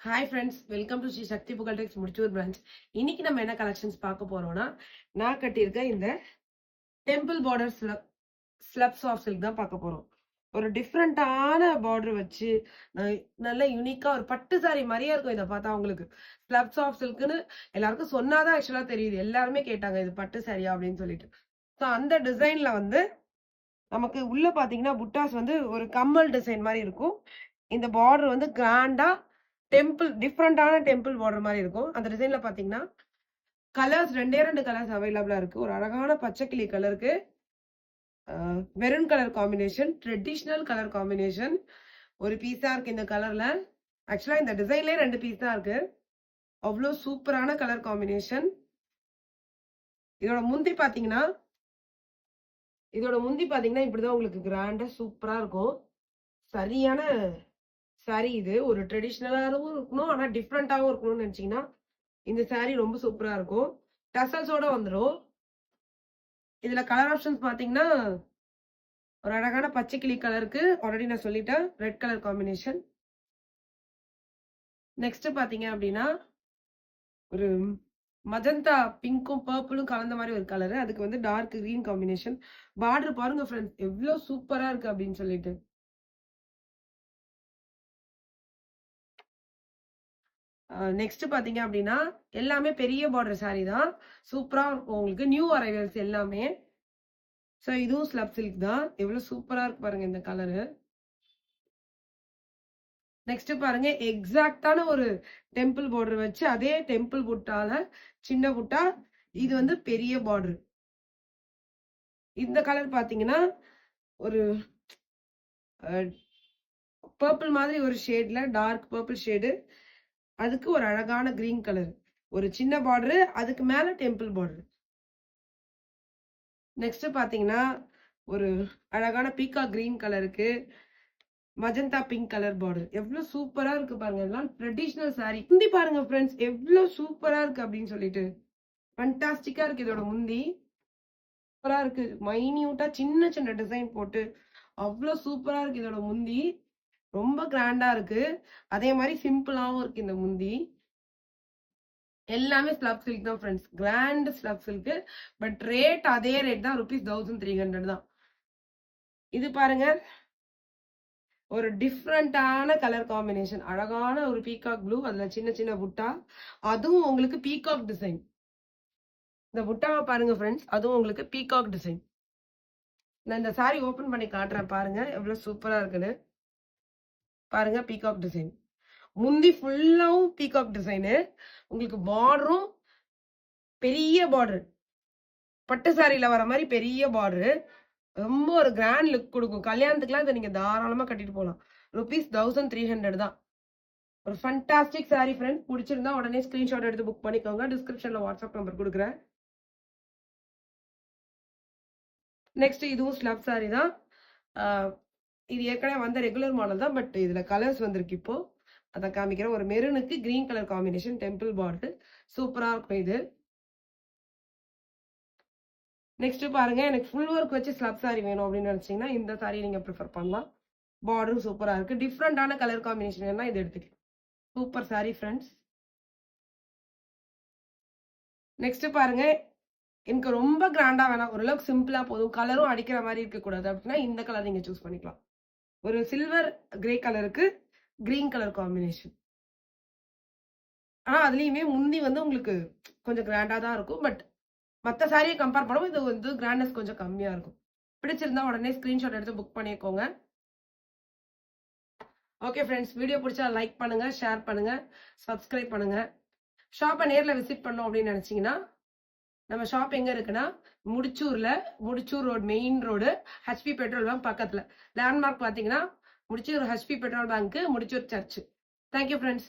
Hi friends, welcome to Sri Sakthi Pugazh Tex Mudichur branch. இன்னைக்கு நம்ம என்ன கலெக்ஷன்ஸ் பார்க்க போறோம்னா, நான் கட்டியிருக்க இந்த டெம்பிள் பார்டர் ஸ்லப்ஸ் ஆஃப் சில்க் தான் பார்க்க போறோம். ஒரு டிஃப்ரெண்டான பார்டர் வச்சு நல்ல யூனிக்கா ஒரு பட்டு சாரி மாதிரியே இருக்கும். இதை பார்த்தா உங்களுக்கு ஸ்லப்ஸ் ஆஃப் சில்க்னு எல்லாருக்கும் சொன்னாதான் ஆக்சுவலா தெரியுது. எல்லாருமே கேட்டாங்க இது பட்டு சாரியா அப்படின்னு சொல்லிட்டு. ஸோ அந்த டிசைன்ல வந்து நமக்கு உள்ள பாத்தீங்கன்னா புட்டாஸ் வந்து ஒரு கம்மல் டிசைன் மாதிரி இருக்கும். இந்த பார்டர் வந்து கிராண்டா டிஃப்ரெண்டான டெம்பிள் பார்டர் மாதிரி இருக்கும். அந்த டிசைன்ல பாத்தீங்கன்னா கலர்ஸ் ரெண்டு கலர்ஸ் அவைலபிளா இருக்கு. ஒரு அழகான பச்சைக்கிளி கலருக்கு maroon colour combination, traditional colour combination ஒரு பீஸா இருக்கு இந்த கலர்ல. ஆக்சுவலா இந்த டிசைன்லயே 2 பீஸ் தான் இருக்கு. அவ்வளோ சூப்பரான கலர் காம்பினேஷன். இதோட முந்தி பாத்தீங்கன்னா இப்படிதான் உங்களுக்கு கிராண்டா சூப்பரா இருக்கும். சரியான சாரி இது. ஒரு ட்ரெடிஷ்னலாகவும் இருக்கணும், ஆனா டிஃப்ரெண்டாவும் இருக்கணும்னு நினைச்சீங்கன்னா இந்த சாரி ரொம்ப சூப்பரா இருக்கும். டசல்ஸோட வந்துடும். இதுல கலர் ஆப்ஷன்ஸ் பாத்தீங்கன்னா ஒரு அழகான பச்சை கிளி கலருக்கு ஆல்ரெடி நான் சொல்லிட்டேன், ரெட் கலர் காம்பினேஷன். நெக்ஸ்ட் பாத்தீங்க அப்படின்னா ஒரு மஜந்தா பிங்க்கும் பர்பிளும் கலந்த மாதிரி ஒரு கலரு. அதுக்கு வந்து டார்க் கிரீன் காம்பினேஷன். பார்டர் பாருங்க ஃப்ரெண்ட்ஸ், எவ்வளவு சூப்பரா இருக்கு அப்படின்னு சொல்லிட்டு. நெக்ஸ்ட் பாத்தீங்க அப்படின்னா எல்லாமே பெரிய பார்டர் சாரி தான். சூப்பரா இருக்கும் உங்களுக்கு. நியூ அரைவல்ஸ் எல்லாமே. ஸோ இதுவும் ஸ்லப் சில்க் தான். எவ்வளவு சூப்பரா இருக்கு பாருங்க இந்த கலரு. நெக்ஸ்ட் பாருங்க, எக்ஸாக்டான ஒரு டெம்பிள் பார்டர் வச்சு அதே டெம்பிள் புட்டால சின்ன புட்டா, இது வந்து பெரிய பார்டர். இந்த கலர் பாத்தீங்கன்னா ஒரு பர்பிள் மாதிரி ஒரு ஷேட்ல, டார்க் பர்பிள் ஷேடு. அதுக்கு ஒரு அழகான கிரீன் கலர், ஒரு சின்ன பார்டர், அதுக்கு மேல டெம்பிள் பார்டர். நெக்ஸ்ட் பாத்தீங்கன்னா ஒரு அழகான பீக்கா கிரீன் கலருக்கு மஜந்தா பிங்க் கலர் பார்டர். எவ்வளவு சூப்பரா இருக்கு பாருங்க. இதெல்லாம் ட்ரெடிஷ்னல் சாரி. முந்தி பாருங்க ஃப்ரெண்ட்ஸ், எவ்வளவு சூப்பரா இருக்கு அப்படின்னு சொல்லிட்டு. ஃபண்டாஸ்டிக்கா இருக்கு இதோட முந்தி. சூப்பரா இருக்கு. மைன்யூட்டா சின்ன சின்ன டிசைன் போட்டு அவ்வளவு சூப்பரா இருக்கு இதோட முந்தி. ரொம்ப கிராண்டா இருக்கு. அதே மாதிரி சிம்பிளாவும் இருக்கு இந்த முந்தி. எல்லாமே ஸ்லப் சில்க் தான் friends. Grand slub silk. But rate அதே ரேட் தான், ₹1300 தான். இது பாருங்க, ஒரு டிஃப்ரெண்டான கலர் காம்பினேஷன். அழகான ஒரு பீகாக் ப்ளூ, அதுல சின்ன சின்ன புட்டா. அதுவும் உங்களுக்கு பீகாக் டிசைன். இந்த புட்டாவை பாருங்க ஃப்ரெண்ட்ஸ், அதுவும் உங்களுக்கு பீகாக் டிசைன். நான் இந்த சாரி ஓபன் பண்ணி காட்டுறேன் பாருங்க, எவ்வளவு சூப்பரா இருக்குன்னு பாருங்க. பீகாக் டிசைன் முந்தி ஃபுல்லாவும் பீகாக் டிசைனு. உங்களுக்கு பார்டரும் பெரிய பார்டர், பட்டு சாரியில வர மாதிரி பெரிய பார்டரு. ரொம்ப ஒரு கிராண்ட் லுக் கொடுக்கும். கல்யாணத்துக்குலாம் இதை நீங்க தாராளமா கட்டிட்டு போகலாம். ₹1300 தான். ஒரு ஃபண்டாஸ்டிக் சாரி ஃப்ரெண்ட்ஸ். பிடிச்சிருந்தா உடனே ஸ்கிரீன்ஷாட் எடுத்து புக் பண்ணிக்கோங்க. டிஸ்கிரிப்ஷன்ல வாட்ஸ்அப் நம்பர் கொடுக்குறேன். நெக்ஸ்ட் இதுவும் ஸ்லப் சாரி தான். இது ஏற்கனவே வந்த ரெகுலர் மாடல் தான், பட் இதுல கலர்ஸ் வந்திருக்கு இப்போ. அதை காமிக்கிறேன். ஒரு மெரூனுக்கு green colour combination, temple border. சூப்பரா இருக்கும் இது. நெக்ஸ்ட் பாருங்க, எனக்கு ஃபுல் ஒர்க் வச்சு ஸ்லப் சாரி வேணும் அப்படின்னு நினைச்சீங்கன்னா இந்த சாரி நீங்க ப்ரிஃபர் பண்ணலாம். பார்டரும் சூப்பரா இருக்கு. டிஃப்ரெண்டான கலர் காம்பினேஷன் வேணா இது எடுத்துக்கலாம். Super sorry friends. நெக்ஸ்ட் பாருங்க, எனக்கு ரொம்ப கிராண்டா வேணாம், ஓரளவுக்கு சிம்பிளா போதும், கலரும் அடிக்கிற மாதிரி இருக்க கூடாது அப்படின்னா இந்த கலர் நீங்க சூஸ் பண்ணிக்கலாம். ஒரு சில்வர் கிரே கலருக்கு கிரீன் கலர் காம்பினேஷன். ஆனா அதுலயுமே முந்தி வந்து உங்களுக்கு கொஞ்சம் கிராண்டா தான் இருக்கும். பட் மற்ற சாரியை கம்பேர் பண்ணும்போது இது வந்து கிராண்டஸ் கொஞ்சம் கம்மியா இருக்கும். பிடிச்சிருந்தா உடனே ஸ்கிரீன்ஷாட் எடுத்து புக் பண்ணிக்கோங்க. ஓகே ஃப்ரெண்ட்ஸ், வீடியோ பிடிச்சா லைக் பண்ணுங்க, ஷேர் பண்ணுங்க, சப்ஸ்கிரைப் பண்ணுங்க. ஷாப்பை நேரில் விசிட் பண்ணோம் அப்படின்னு நினைச்சீங்கன்னா நம்ம ஷாப் எங்க இருக்குன்னா Mudichur road, main road, HP petrol bunk பக்கத்துல. லேண்ட்மார்க் பாத்தீங்கன்னா Mudichur HP petrol bunk, Mudichur church. Thank you friends.